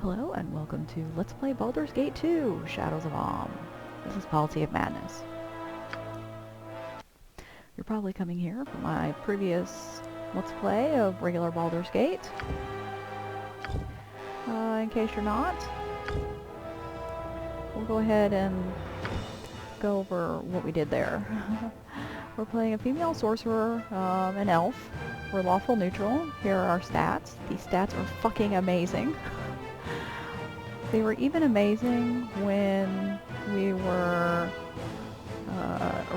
Hello and welcome to Let's Play Baldur's Gate 2, Shadows of Amn. This is Policy of Madness. You're probably coming here from my previous Let's Play of regular Baldur's Gate. In case you're not, we'll go ahead and go over what we did there. We're playing a female sorcerer, an elf. We're lawful neutral. Here are our stats. These stats are fucking amazing. They were even amazing when we were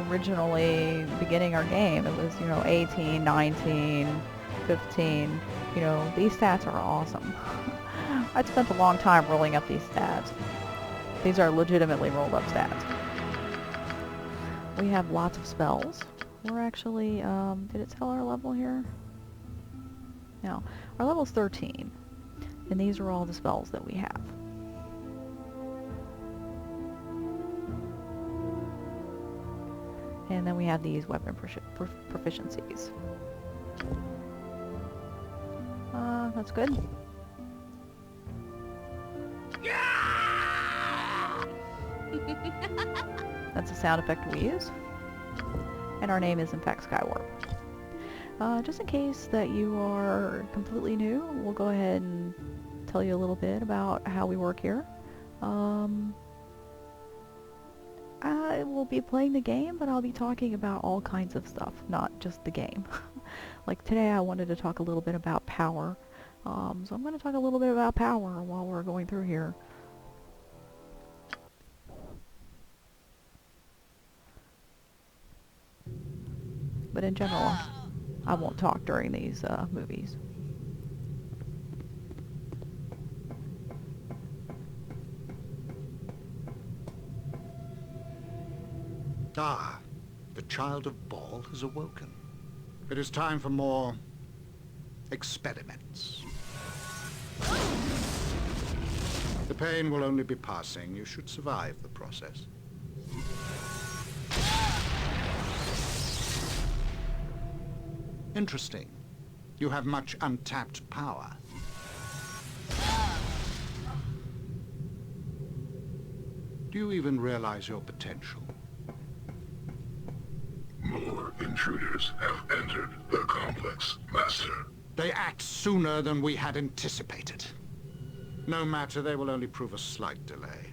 originally beginning our game. It was, 18, 19, 15. These stats are awesome. I'd spent a long time rolling up these stats. These are legitimately rolled up stats. We have lots of spells. We're actually, did it tell our level here? No. Our level's 13. And these are all the spells that we have. And then we have these weapon proficiencies. That's good. That's a sound effect we use. And our name is in fact Skywarp. Just in case that you are completely new, we'll go ahead and tell you a little bit about how we work here. I will be playing the game, but I'll be talking about all kinds of stuff, not just the game. Like today I wanted to talk a little bit about power. So I'm going to talk a little bit about power while we're going through here. But in general, I won't talk during these movies. Ah, the child of Baal has awoken. It is time for more experiments. The pain will only be passing. You should survive the process. Interesting. You have much untapped power. Do you even realize your potential? More intruders have entered the complex, Master. They act sooner than we had anticipated. No matter, they will only prove a slight delay.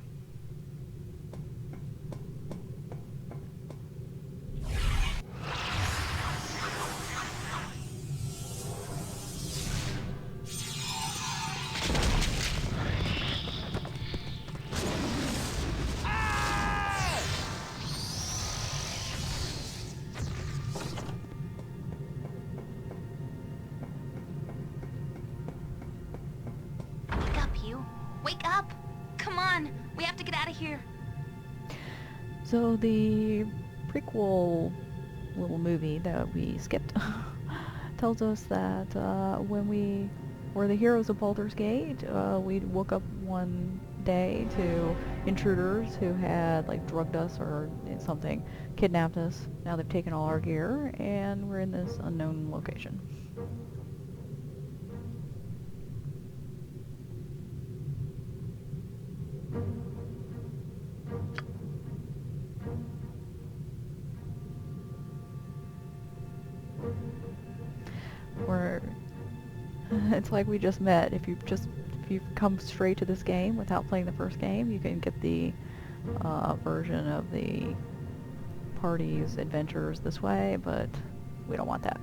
Wake up! Come on! We have to get out of here! So the prequel little movie that we skipped tells us that when we were the heroes of Baldur's Gate, we woke up one day to intruders who had drugged us or something, kidnapped us. Now they've taken all our gear and we're in this unknown location. It's like we just met. If you've come straight to this game without playing the first game, you can get the version of the party's adventures this way, but we don't want that.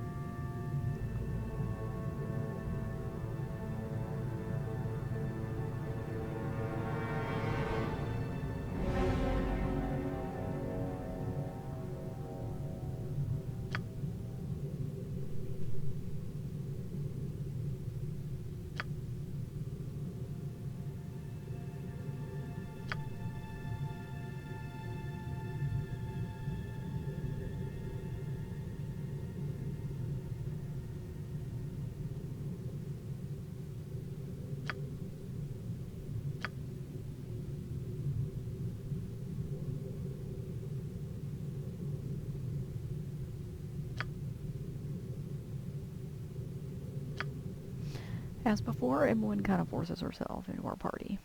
As before, Emlyn kind of forces herself into our party.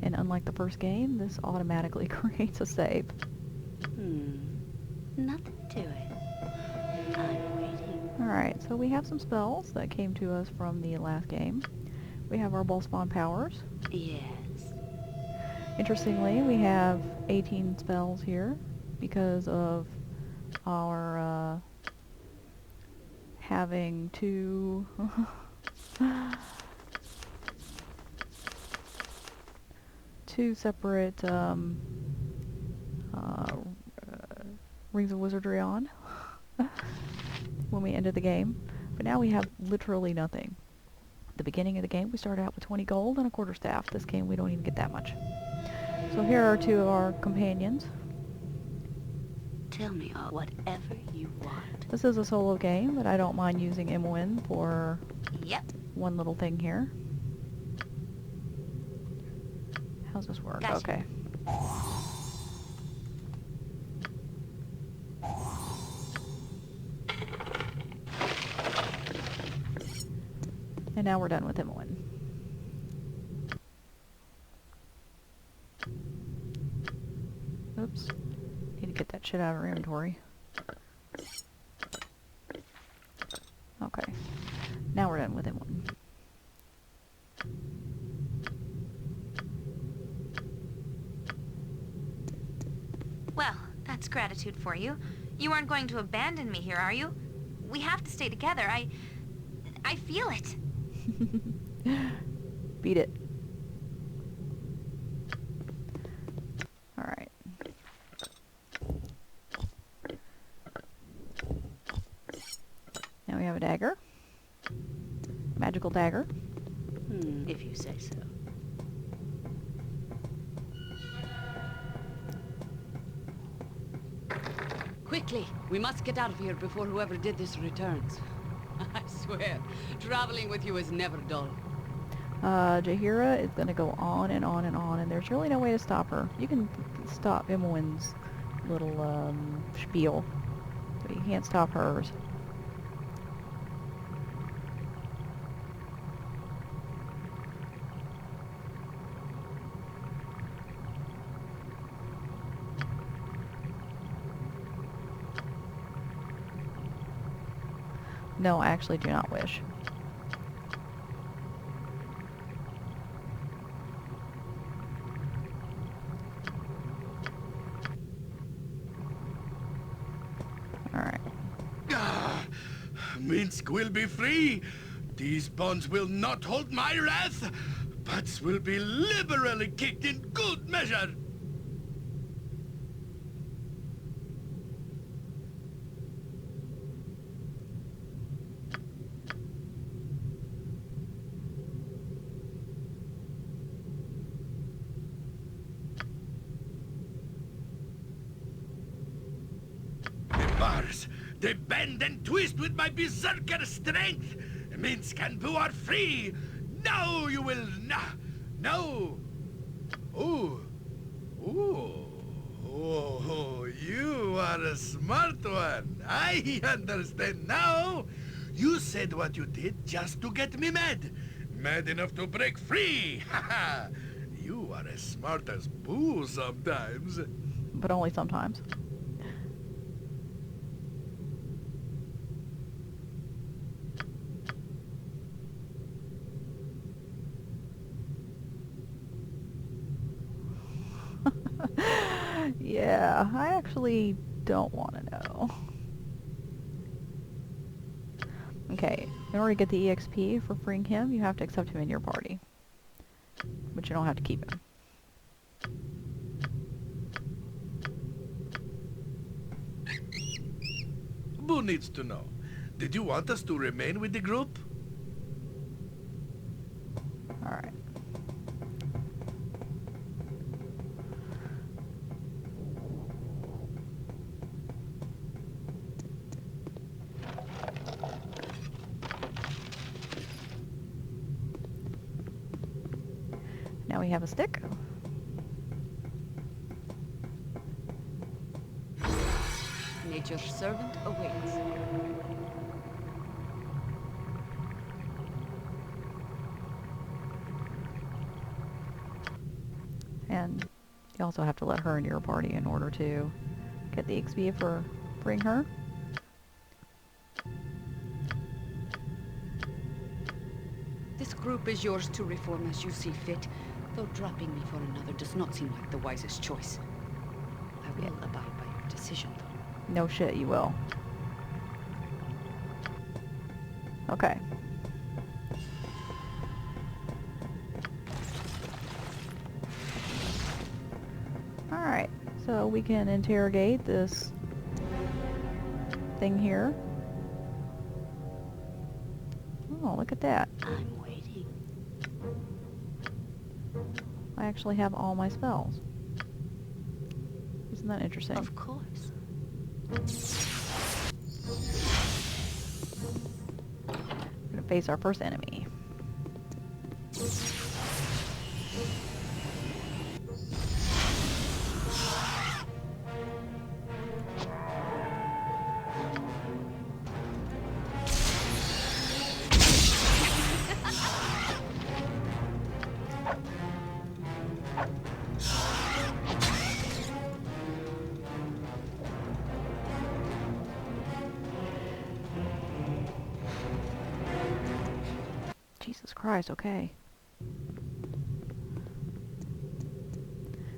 And unlike the first game, this automatically creates a save. Nothing to it. I'm waiting. Alright, so we have some spells that came to us from the last game. We have our ball spawn powers. Yes. Interestingly, we have 18 spells here because of our having two two separate Rings of Wizardry on when we ended the game. But now we have literally nothing. At the beginning of the game, we started out with 20 gold and a quarterstaff. This game, we don't even get that much. So here are two of our companions. Tell me whatever you want. This is a solo game, but I don't mind using Emlyn for Yep. one little thing here. How's this work? Gotcha. Okay. And now we're done with Emlyn. Oops. Need to get that shit out of our inventory. Okay. Now we're done with Emlyn. Well, that's gratitude for you. You aren't going to abandon me here, are you? We have to stay together. I feel it. Beat it. Alright. Now we have a dagger. Magical dagger. If you say so. Quickly! We must get out of here before whoever did this returns. I swear, traveling with you is never dull. Jaheira is gonna go on and on and on, and there's really no way to stop her. You can stop Emlyn's little, spiel, but you can't stop hers. No, I actually do not wish. Alright. Minsk will be free. These bonds will not hold my wrath, but will be liberally kicked in good measure. Bars, they bend and twist with my berserker strength. Minsk and Boo are free. Now you will no. Ooh. Oh, you are a smart one. I understand now. You said what you did just to get me mad. Mad enough to break free. Haha. You are as smart as Boo sometimes. But only sometimes. Yeah, I actually don't want to know. Okay, in order to get the EXP for freeing him, you have to accept him in your party. But you don't have to keep him. Boo needs to know. Did you want us to remain with the group? Alright. Now we have a stick. Nature's servant awaits. And you also have to let her into your party in order to get the XP for freeing her. This group is yours to reform as you see fit, though dropping me for another does not seem like the wisest choice. I will abide by your decision, though. No shit, you will. Okay. Alright, so we can interrogate this thing here. Oh, look at that. I'm waiting. I actually have all my spells. Isn't that interesting? Of course. We're gonna face our first enemy. Jesus Christ, okay.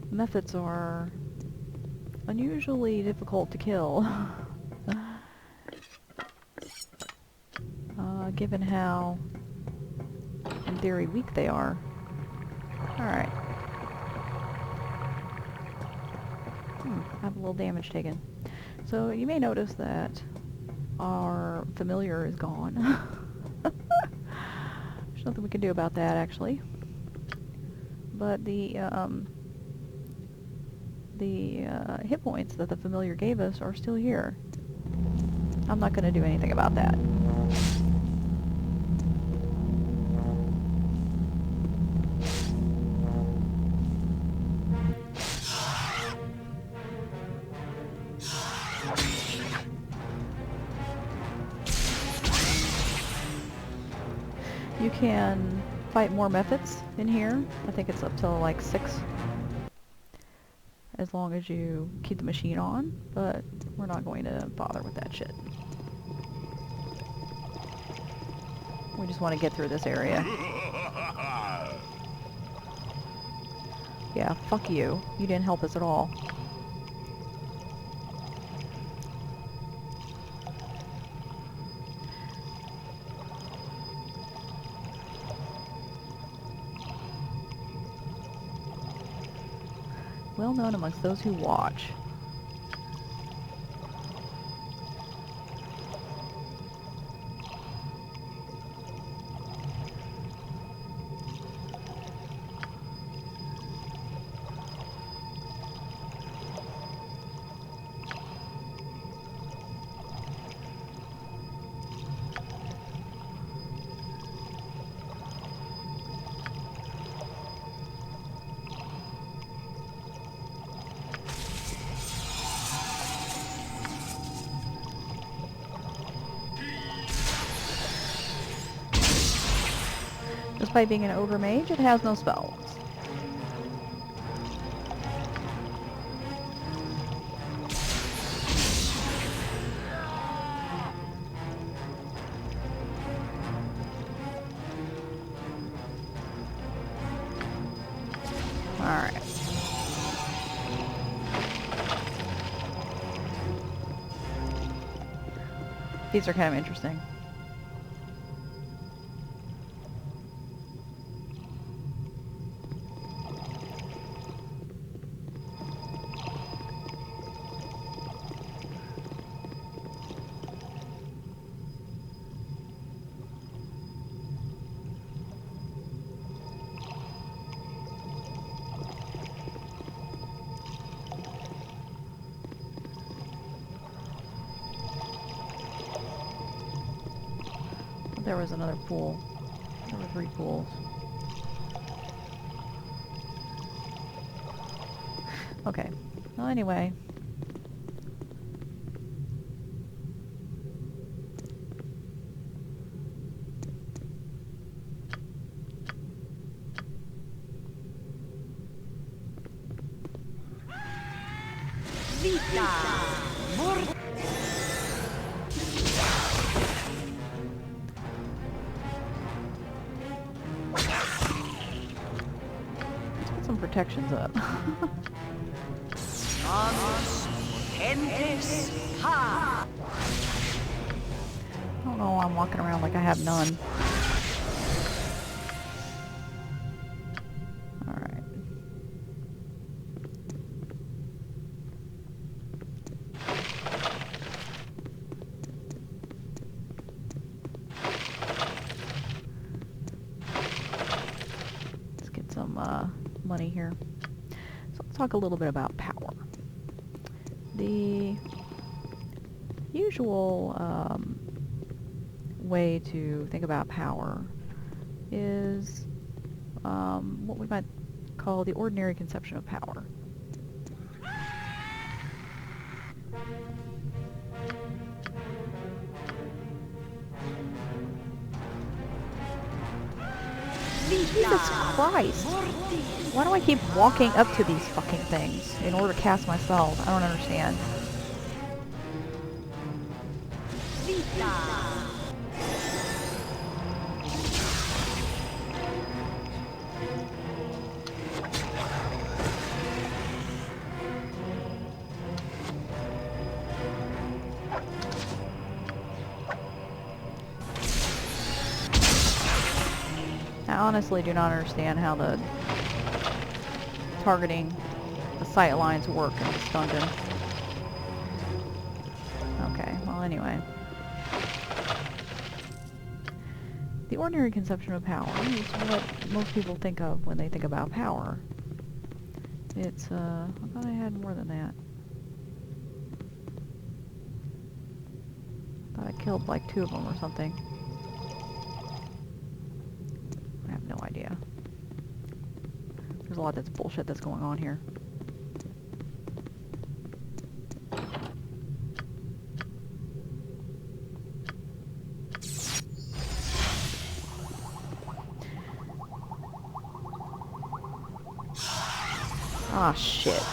Methods are unusually difficult to kill. Given how, in theory, weak they are. Alright. I have a little damage taken. So you may notice that our familiar is gone. There's nothing we can do about that, actually. But the hit points that the familiar gave us are still here. I'm not going to do anything about that. You can fight more methods in here. I think it's up to like 6. As long as you keep the machine on, but we're not going to bother with that shit. We just want to get through this area. Yeah, fuck you. You didn't help us at all. Well known amongst those who watch. Despite being an ogre mage, it has no spells. Alright. These are kind of interesting. There was another pool. There were 3 pools. Okay. Well, anyway. Let's put some protections up. I don't know why I'm walking around like I have none. Alright. Let's get some money here. So let's talk a little bit about power. The usual way to think about power is what we might call the ordinary conception of power. Jesus Christ! Why do I keep walking up to these fucking things in order to cast my spells? I don't understand. I honestly do not understand how the targeting the sight lines work in this dungeon. Okay, well anyway. The ordinary conception of power is what most people think of when they think about power. It's, I thought I had more than that. I thought I killed like 2 of them or something. I have no idea. There's a lot that's bullshit that's going on here. Ah, shit.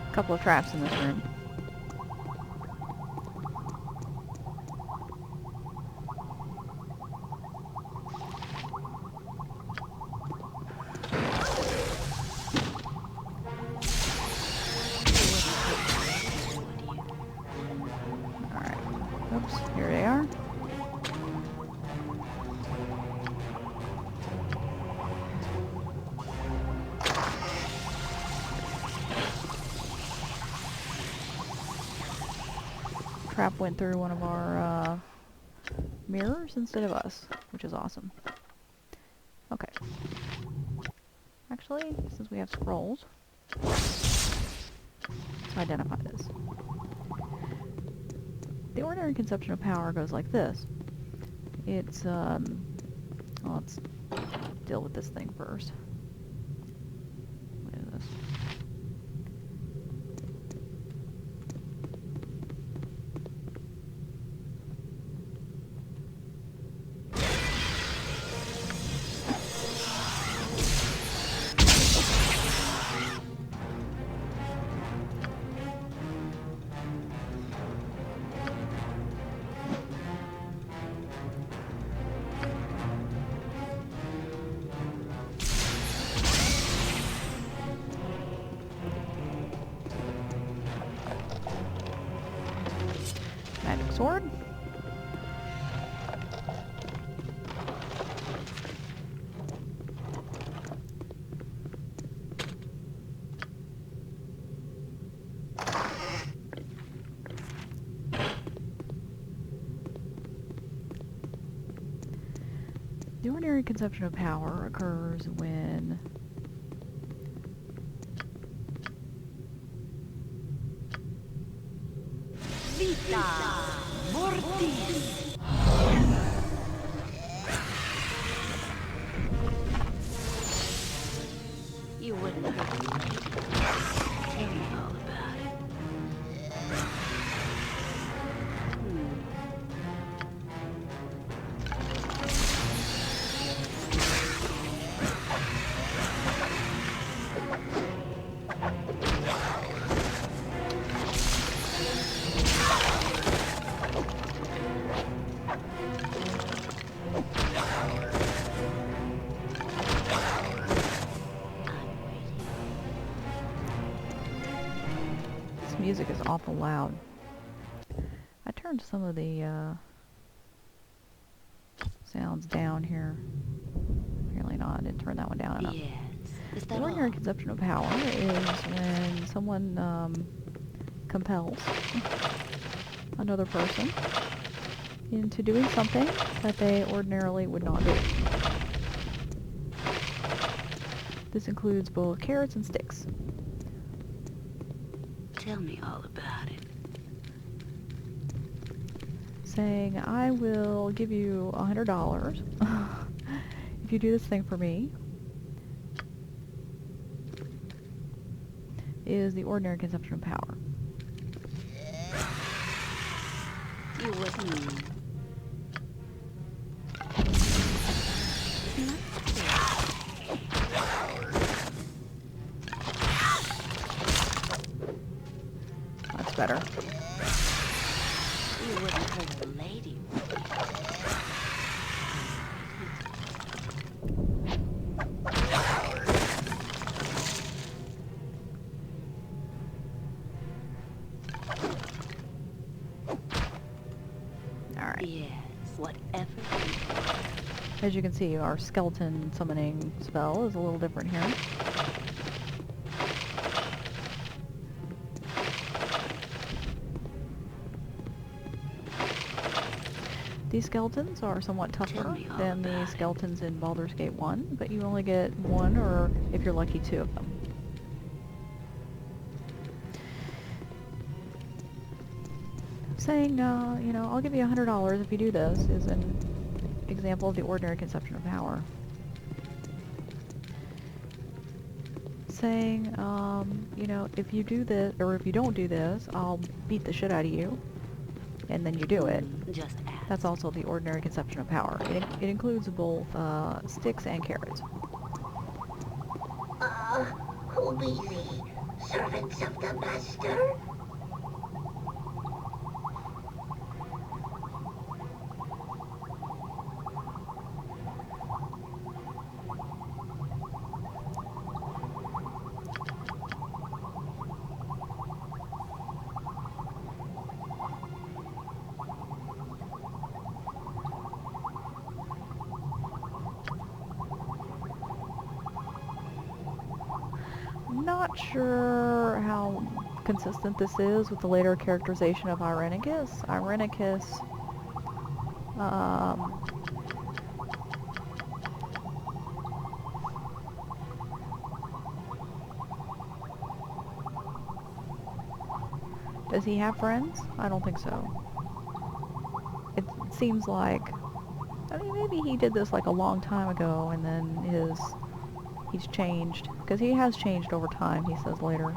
A couple of traps in this room. Alright. Oops, here they are. Trap went through one of our mirrors instead of us, which is awesome. Okay. Actually, since we have scrolls, let's identify this. The ordinary conception of power goes like this. It's, well, let's deal with this thing first. What is this? Magic sword. The ordinary conception of power occurs when Vita Mortis. Tell me all about it. This music is awful loud. I turned some of the sounds down here. Apparently not. I didn't turn that one down enough. Yes. Is The that all? ordinary conception of power is when someone compels another person into doing something that they ordinarily would not do. This includes both carrots and sticks. Tell me all about it. Saying, I will give you $100 if you do this thing for me, is the ordinary conception of power. You wasn't. That's better. You wouldn't hurt a lady. Alright. Yes. Whatever. As you can see, our skeleton summoning spell is a little different here. These skeletons are somewhat tougher Tell me all than the about it. skeletons in Baldur's Gate 1, but you only get one, or if you're lucky, two of them. Saying, you know, I'll give you $100 if you do this is an example of the ordinary conception of power. Saying, you know, if you do this, or if you don't do this, I'll beat the shit out of you, and then you do it. Just ask. That's also the ordinary conception of power. It includes both sticks and carrots. Who be thee? Servants of the Master? Not sure how consistent this is with the later characterization of Irenicus. Irenicus, does he have friends? I don't think so. It seems like, I mean, maybe he did this like a long time ago and then he's changed. Because he has changed over time, he says later.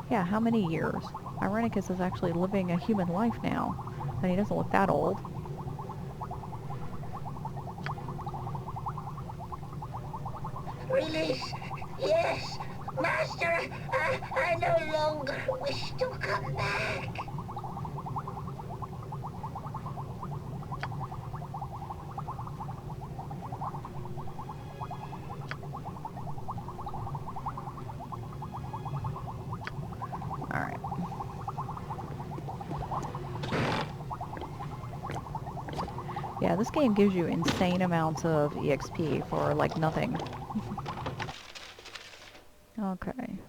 Yeah, how many years? Irenicus is actually living a human life now, and he doesn't look that old. Release! Yes! Master, I no longer wish to come back. Alright. Yeah, this game gives you insane amounts of EXP for, like, nothing. Okay.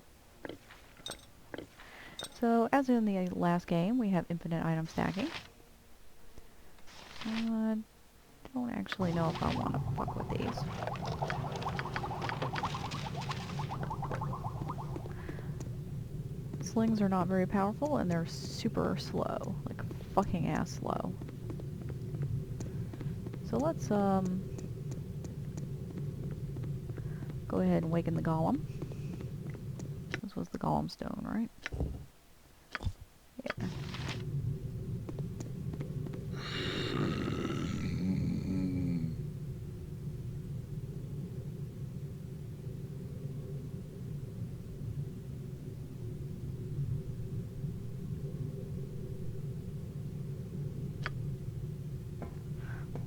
So, as in the last game, we have infinite item stacking. Don't actually know if I want to fuck with these. Slings are not very powerful, and they're super slow. Like, fucking ass slow. So let's go ahead and waken the golem. This was the golem stone, right? Yeah.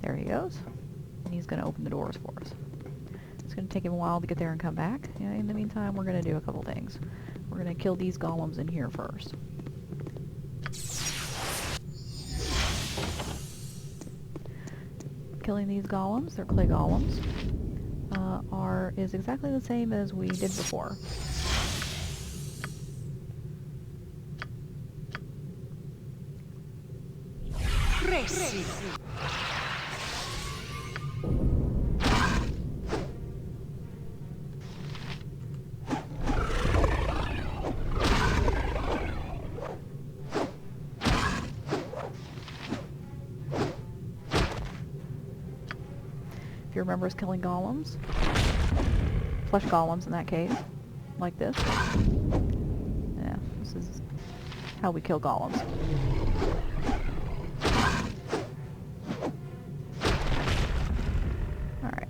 There he goes. And he's going to open the doors for us. It's going to take him a while to get there and come back. Yeah, in the meantime, we're going to do a couple things. We're going to kill these golems in here first. Killing these golems, they're clay golems, is exactly the same as we did before. If you remember us killing golems, flesh golems in that case, like this. Yeah, this is how we kill golems. Alright.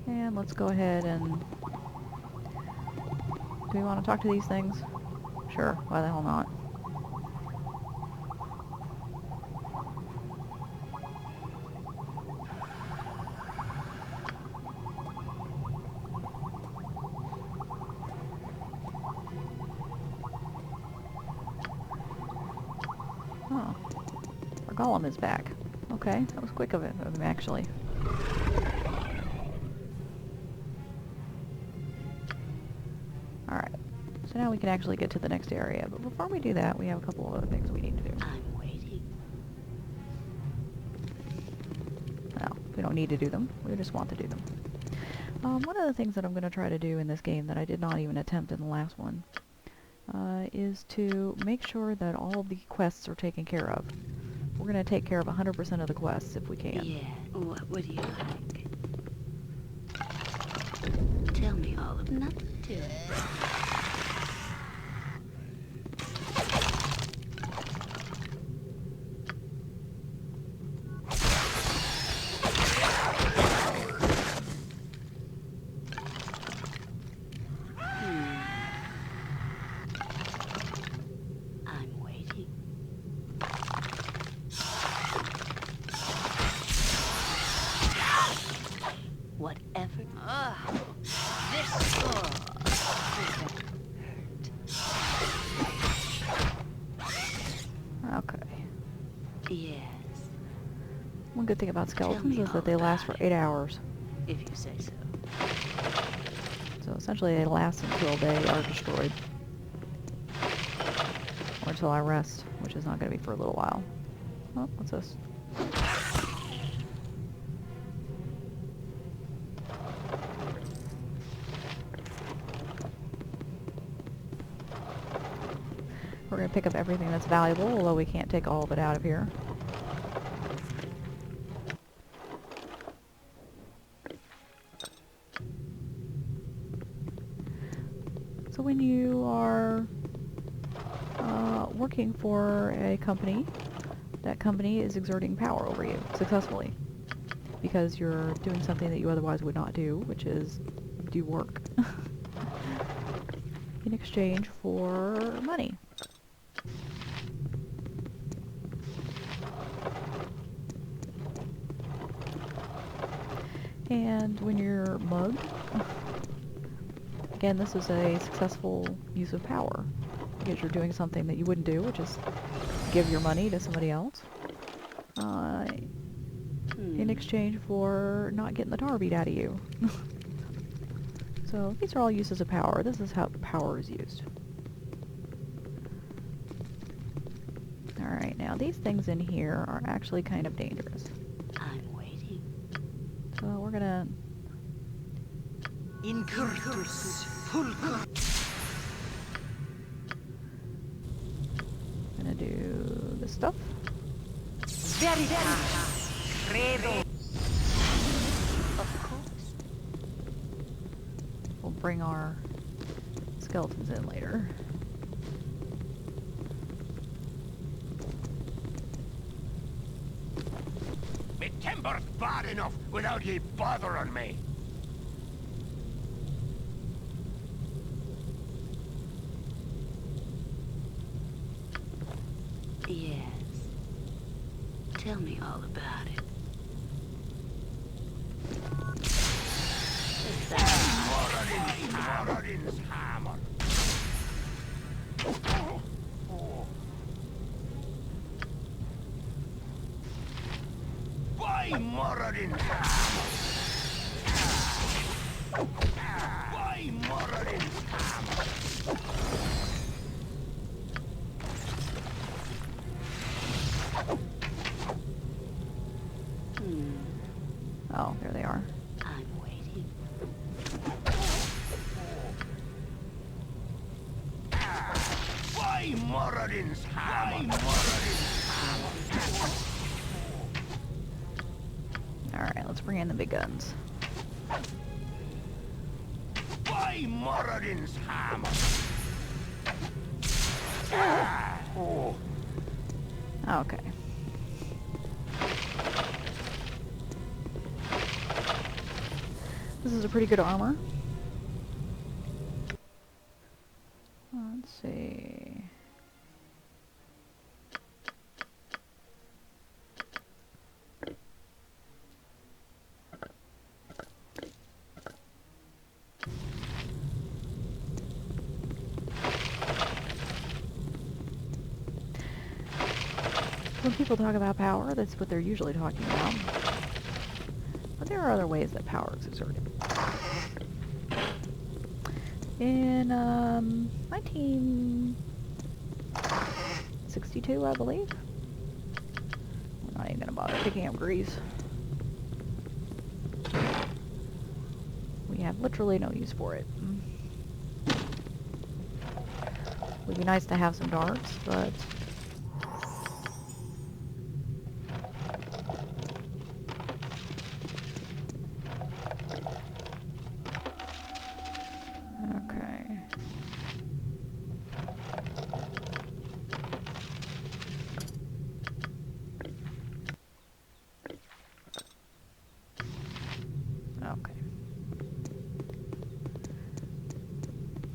And let's go ahead and... Do we want to talk to these things? Sure, why the hell not? Oh, our golem is back. Okay, that was quick of him, actually. Alright, so now we can actually get to the next area, but before we do that, we have a couple of other things we need to do. I'm waiting. No, we don't need to do them, we just want to do them. One of the things that I'm going to try to do in this game that I did not even attempt in the last one, is to make sure that all of the quests are taken care of. We're going to take care of 100% of the quests if we can. Yeah, what would you like? Tell me all of nothing to it. I'm waiting. Whatever. This Okay. Yes, One good thing about skeletons me is all that they last for about 8 hours. if you say so. So essentially they last until they are destroyed. Or until I rest, which is not going to be for a little while. Oh, what's this? We're going to pick up everything that's valuable, although we can't take all of it out of here. So when you are working for a company, that company is exerting power over you successfully because you're doing something that you otherwise would not do, which is do work in exchange for money. And when you're mugged, again, this is a successful use of power because you're doing something that you wouldn't do, which is give your money to somebody else in exchange for not getting the tar beat out of you. So these are all uses of power. This is how power is used. Alright, now these things in here are actually kind of dangerous. I'm waiting. So we're gonna... stuff. Of course. We'll bring our skeletons in later. Me timber's bad enough without ye bothering me. Yes. Tell me all about it. Moradin's hammer. By Moradin's hammer. By Moradin's hammer. Oh, there they are. I'm waiting. By Moradin's hammer. By Moradin's hammer. Alright, let's bring in the big guns. By Moradin's hammer. Okay. This is a pretty good armor. Let's see. When people talk about power, that's what they're usually talking about. But there are other ways that power is exerted. In 1962, I believe. We're not even going to bother picking up grease. We have literally no use for it. Would be nice to have some darts, but... Okay. Okay.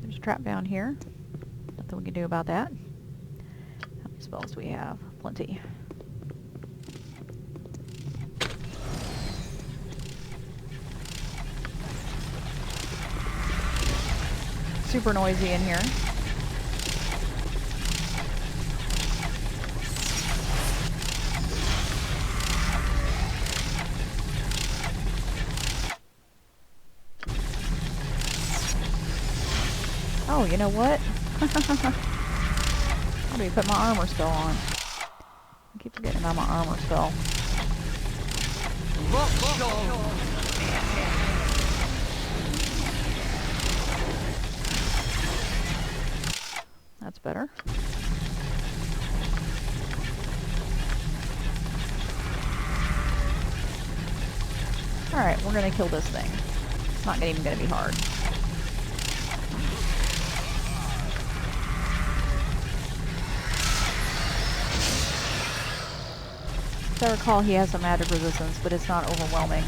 There's a trap down here. Nothing we can do about that. How many spells do we have? Plenty. Super noisy in here. Oh, you know what? How do we put my armor spell on? I keep forgetting about my armor spell. That's better. Alright, we're gonna kill this thing. It's not even gonna be hard. As I recall, he has some magic resistance, but it's not overwhelming.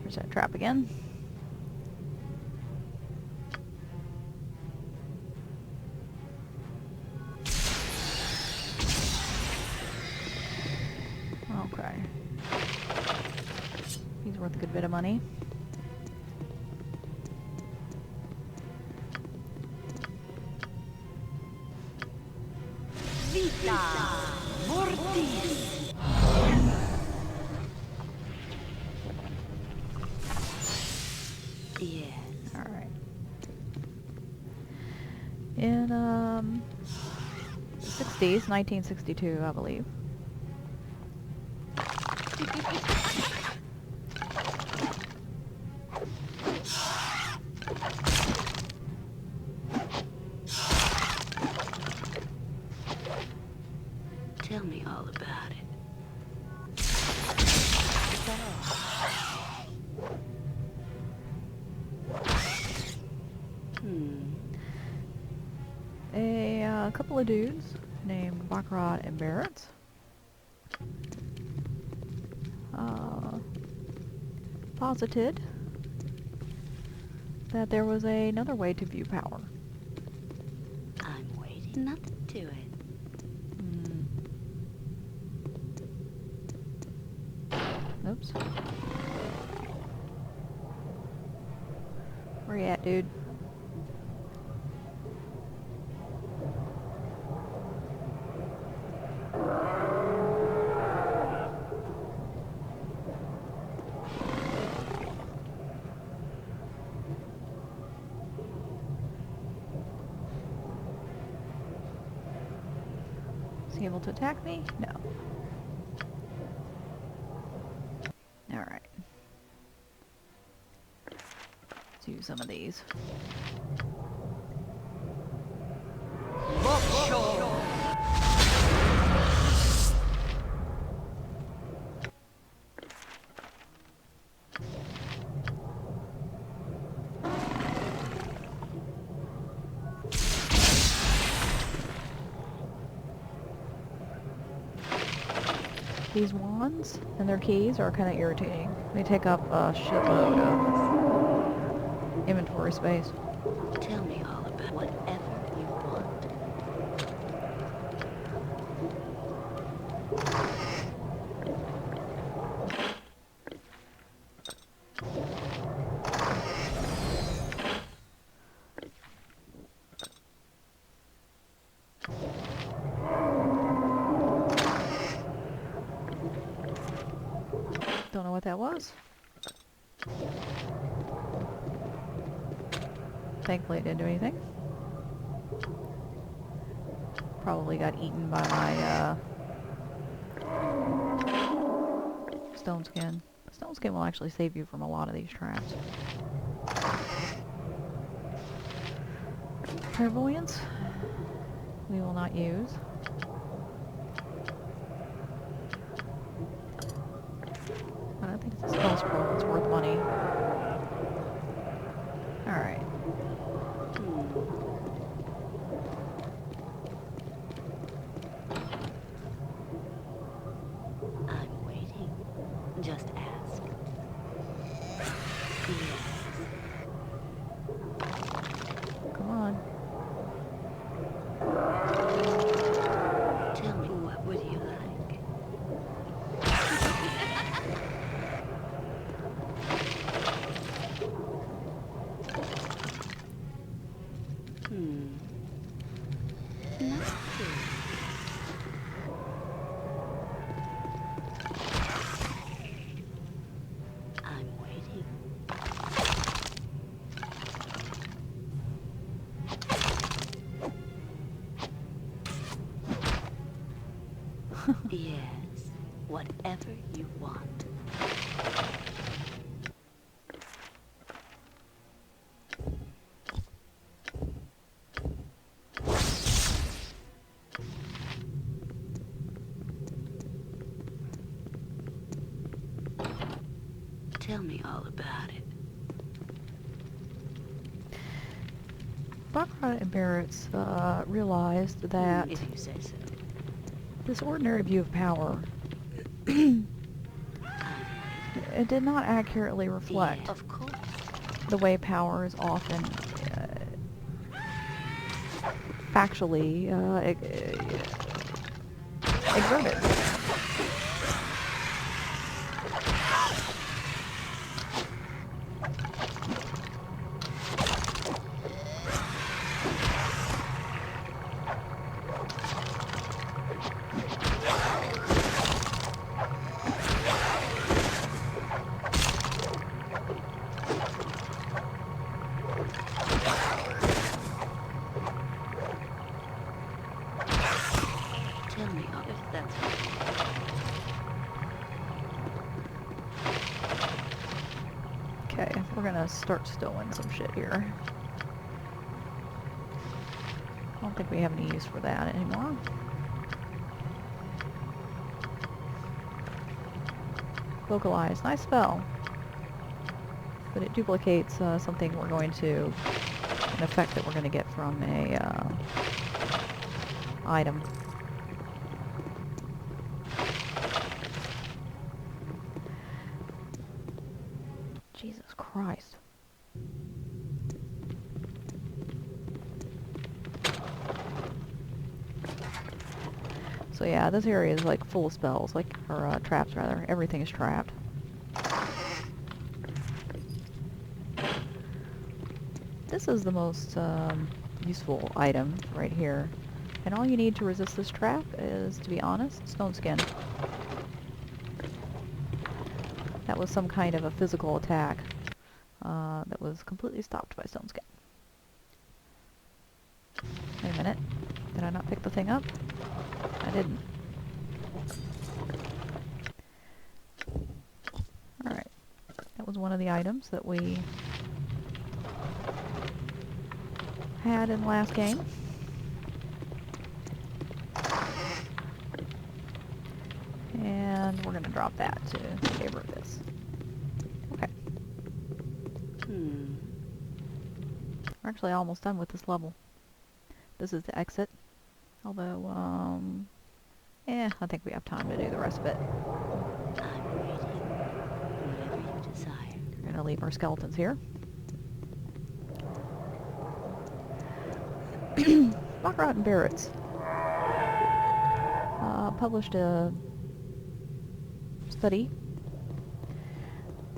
There's that trap again. Okay. He's worth a good bit of money. Vita! Yes. Alright. In, the 60s, 1962, I believe. Tell me all about it. A couple of dudes named Baccarat and Barrett posited that there was another way to view power. I'm waiting. Nothing to it. Oops. Where you at, dude? Is he able to attack me? No. Alright. Let's use some of these. These wands and their keys are kind of irritating. They take up a shitload of inventory space. Tell me all about whatever you want. Don't know what that was. Thankfully it didn't do anything. Probably got eaten by my stone skin. Stone skin will actually save you from a lot of these traps. Clairvoyance we will not use. I don't think it's a spell scroll, it's worth money. Alright. I'm waiting. Just ask. Yes. Come on. Tell me, what would you like? Nothing. I'm waiting. Yes, whatever you want. Tell me all about it. Baccarat and Barrett realized that If you say so. this ordinary view of power it did not accurately reflect Yeah, of course. the way power is often factually exerted. gonna start stowing some shit here. I don't think we have any use for that anymore. Vocalize. Nice spell. But it duplicates something we're going to... an effect that we're going to get from a item. Jesus Christ. So yeah, this area is like full of spells, like, or traps rather. Everything is trapped. This is the most useful item right here. And all you need to resist this trap is, to be honest, stone skin. That was some kind of a physical attack that was completely stopped by stone skin. Wait a minute. Did I not pick the thing up? I didn't. Alright. That was one of the items that we had in the last game. And we're gonna drop that to favor this. Okay. We're actually almost done with this level. This is the exit. Although, I think we have time to do the rest of it. I'm ready. Whenever you desire. We're gonna leave our skeletons here. Baccarat and Barrett's published a study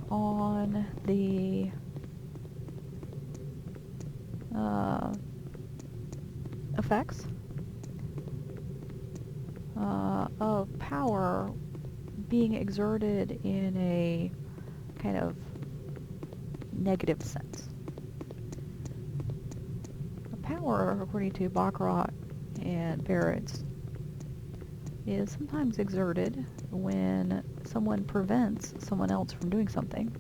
on the effects of power being exerted in a kind of negative sense. Power, according to Baccarat and Barrett's, is sometimes exerted when someone prevents someone else from doing something.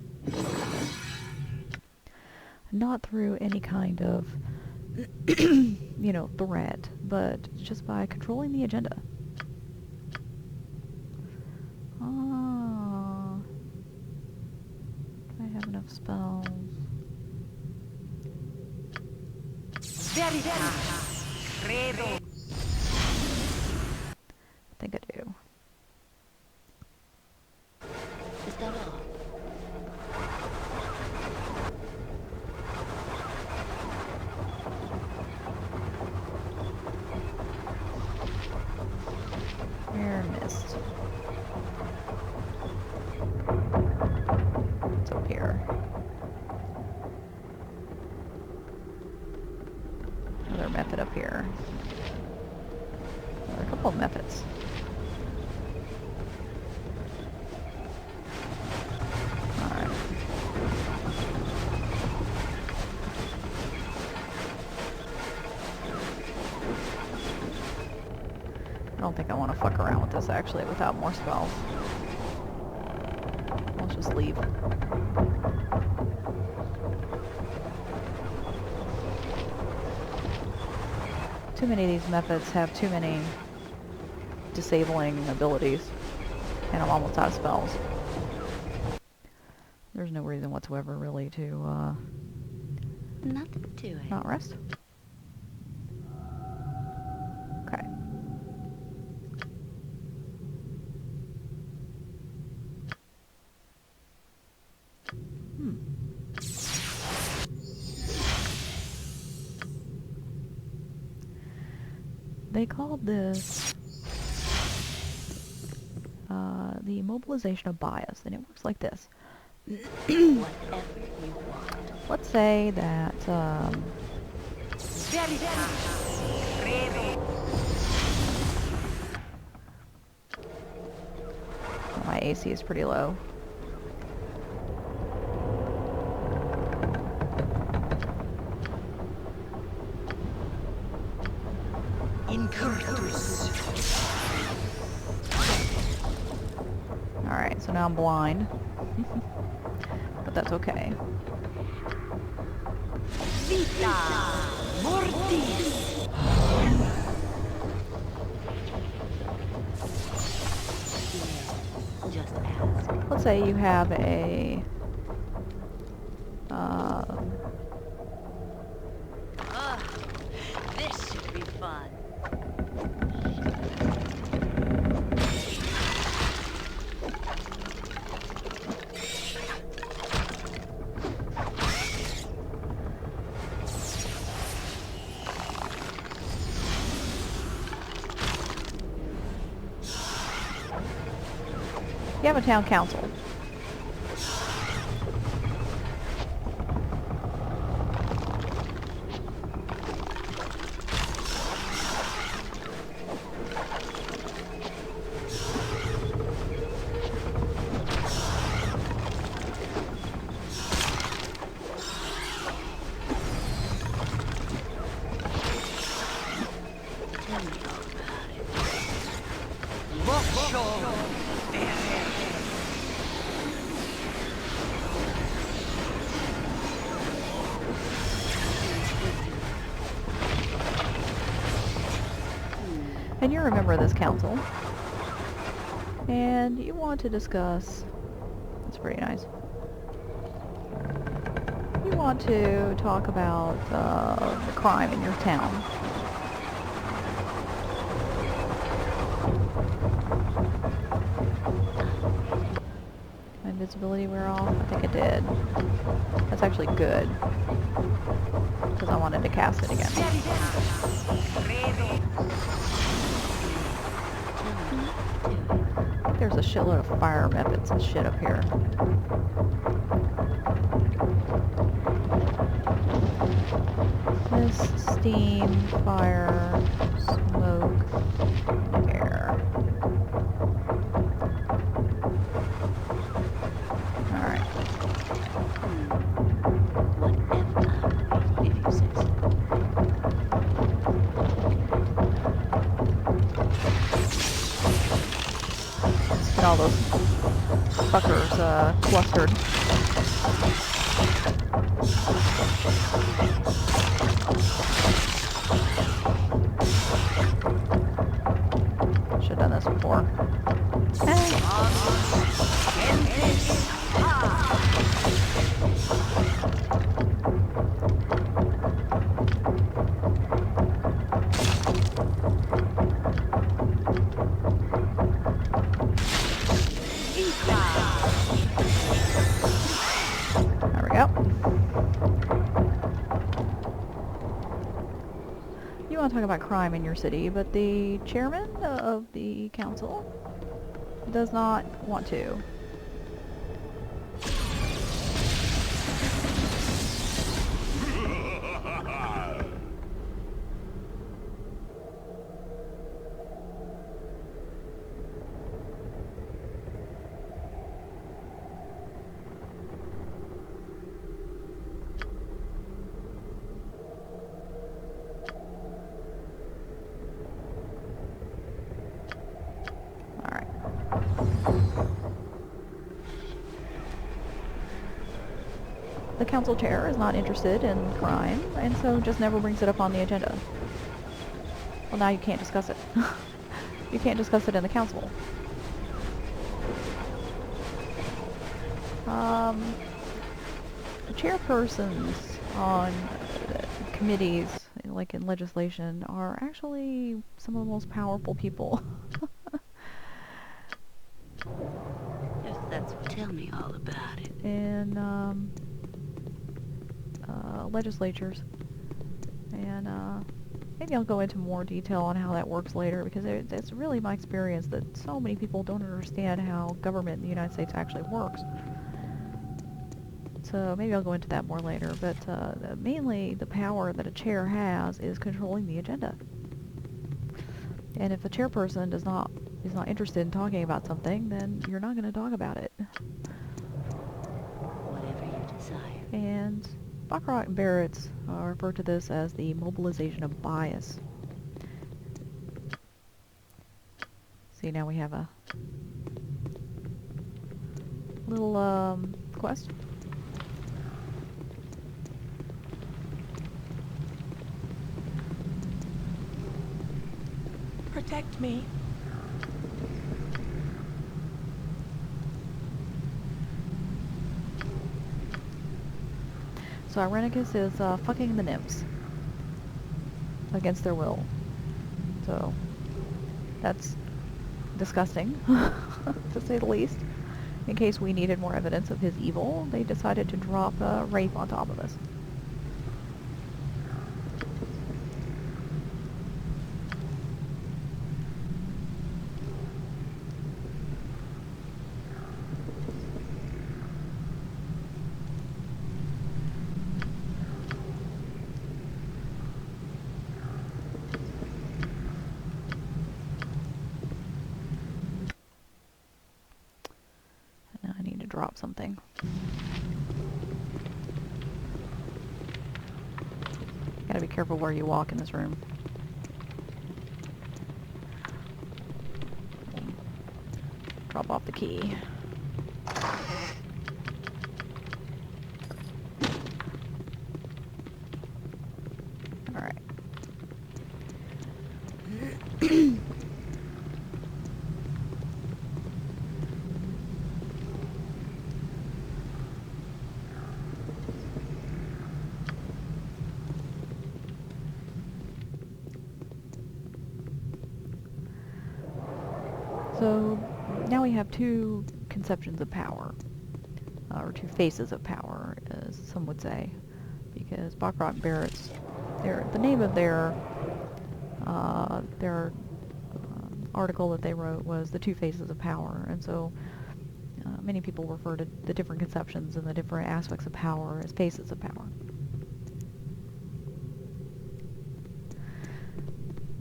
Not through any kind of, threat, but just by controlling the agenda. Do I have enough spells? I think I do. Is that all? Air mist. It's up here. Another method up here. There are a couple of methods. Alright. I don't think I want to fuck around with this actually without more spells. Let's just leave. Too many of these methods have too many disabling abilities, and I'm almost out of spells. There's no reason whatsoever really to Nothing to it. not rest. Okay. They called this the mobilization of bias, and it works like this. Whatever you want. Let's say that my AC is pretty low. Alright, so now I'm blind. But that's okay. Vita Mortis. Just ask. Let's say you have a um, Ugh, this should be fun. you have a town council. Tell me all about it. Boxo! And you're a member of this council. And you want to discuss... That's pretty nice. You want to talk about the crime in your town. My invisibility wear off? I think it did. That's actually good. Because I wanted to cast it again. There's a shitload of fire methods and shit up here. This steam, fire, smoke, air. Alright. Whatever, if you say so. Let's get all those fuckers clustered. Should have done this before. There we go. You want to talk about crime in your city, but the chairman of the council does not want to. Alright. The council chair is not interested in crime, and so just never brings it up on the agenda. Well, now you can't discuss it. You can't discuss it in the council. The chairpersons on committees, like in legislation, are actually some of the most powerful people. If that's what, tell me all about it. In legislatures. And maybe I'll go into more detail on how that works later, because it's really my experience that so many people don't understand how government in the United States actually works. So maybe I'll go into that more later, but mainly the power that a chair has is controlling the agenda. And if the chairperson is not interested in talking about something, then you're not going to talk about it. Whatever you desire. And Baccarat and Barrett's refer to this as the mobilization of bias. See, now we have a little quest. protect me. So Irenicus is fucking the nymphs against their will. So that's disgusting, to say the least. In case we needed more evidence of his evil, they decided to drop rape on top of us. Now I need to drop something. Gotta be careful where you walk in this room. Drop off the key. Alright. So now we have two conceptions of power, or two faces of power, as some would say, because Baccarat and Barrett's, the name of their article that they wrote was The Two Faces of Power, and so many people refer to the different conceptions and the different aspects of power as faces of power.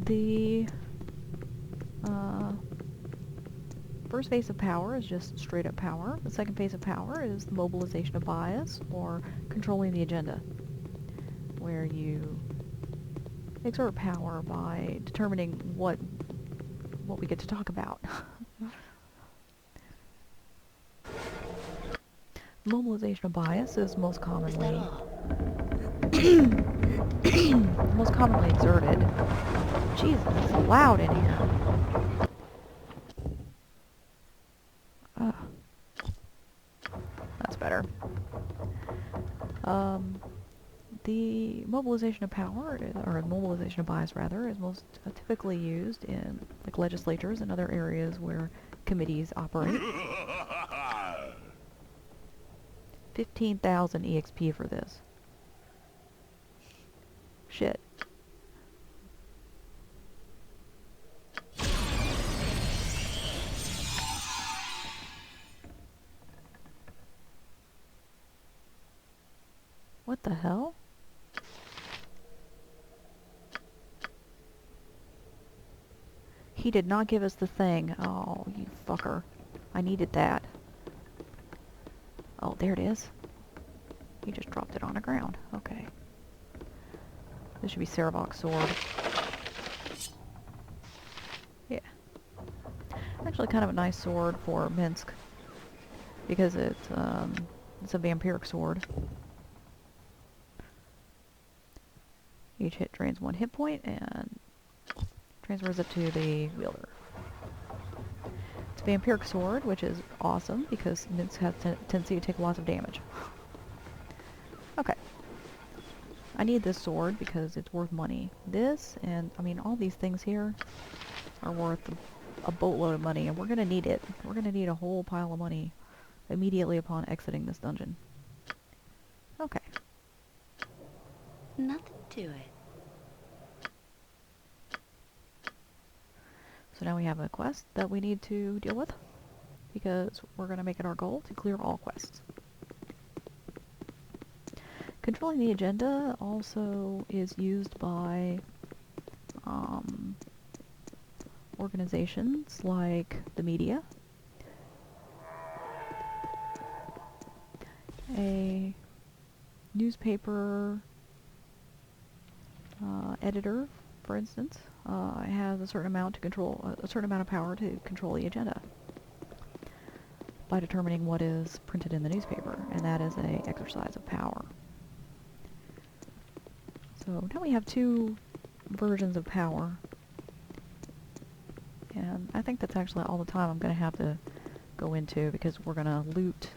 The first phase of power is just straight up power. The second phase of power is the mobilization of bias, or controlling the agenda, where you exert power by determining what we get to talk about. Mobilization of bias is most commonly exerted. Jesus, it's loud in here. That's better. The mobilization of power, or mobilization of bias rather, is most typically used in like legislatures and other areas where committees operate. 15,000 EXP for this. Shit. What the hell? He did not give us the thing. Oh, you fucker. I needed that. Oh, there it is. He just dropped it on the ground. Okay. This should be Sarevok's sword. Yeah. Actually kind of a nice sword for Minsk, because it's a vampiric sword. Each hit drains 1 hit point and transfers it to the wielder. It's a vampiric sword, which is awesome because Minsk has a tendency to take lots of damage. Okay. I need this sword because it's worth money. This, and I mean all these things here are worth a boatload of money, and we're gonna need it. We're gonna need a whole pile of money immediately upon exiting this dungeon. Okay. Nothing to it. So now we have a quest that we need to deal with, because we're going to make it our goal to clear all quests. Controlling the agenda also is used by organizations like the media, a newspaper editor, for instance, has a certain amount of power to control the agenda by determining what is printed in the newspaper, and that is an exercise of power. So now we have two versions of power And I think that's actually all the time I'm going to have to go into, because we're going to loot...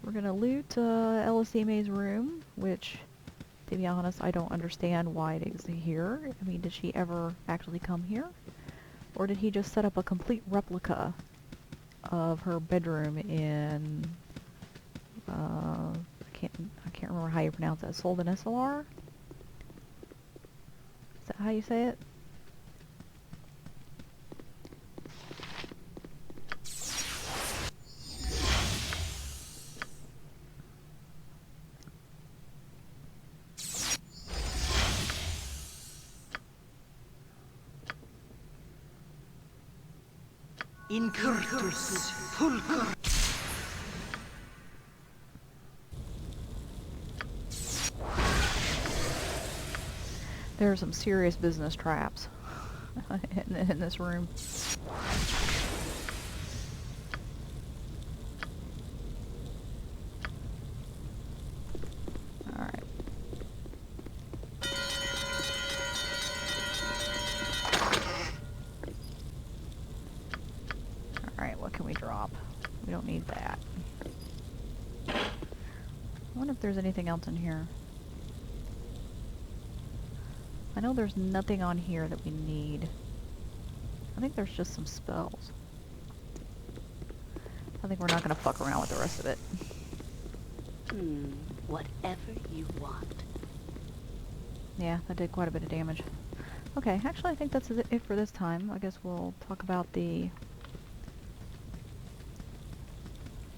We're going to loot LSD May's room, which, to be honest, I don't understand why it is here. I mean, did she ever actually come here? Or did he just set up a complete replica of her bedroom in... I can't remember how you pronounce that. Solden SLR? Is that how you say it? Incurtus pulcur. There are some serious business traps in this room. Alright. Alright, what can we drop? We don't need that. I wonder if there's anything else in here. I know there's nothing on here that we need. I think there's just some spells. I think we're not going to fuck around with the rest of it. Whatever you want. Yeah, that did quite a bit of damage. Okay, actually I think that's it for this time. I guess we'll talk about the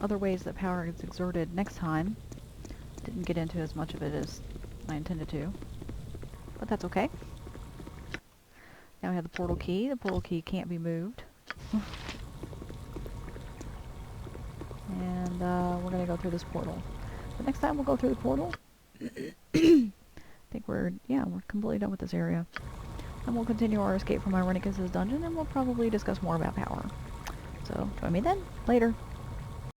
other ways that power is exerted next time. Didn't get into as much of it as I intended to. But that's okay. Now we have the portal key. The portal key can't be moved. And we're going to go through this portal. But next time we'll go through the portal. I think we're completely done with this area. And we'll continue our escape from Irenicus' dungeon, and we'll probably discuss more about power. So, join me then. Later.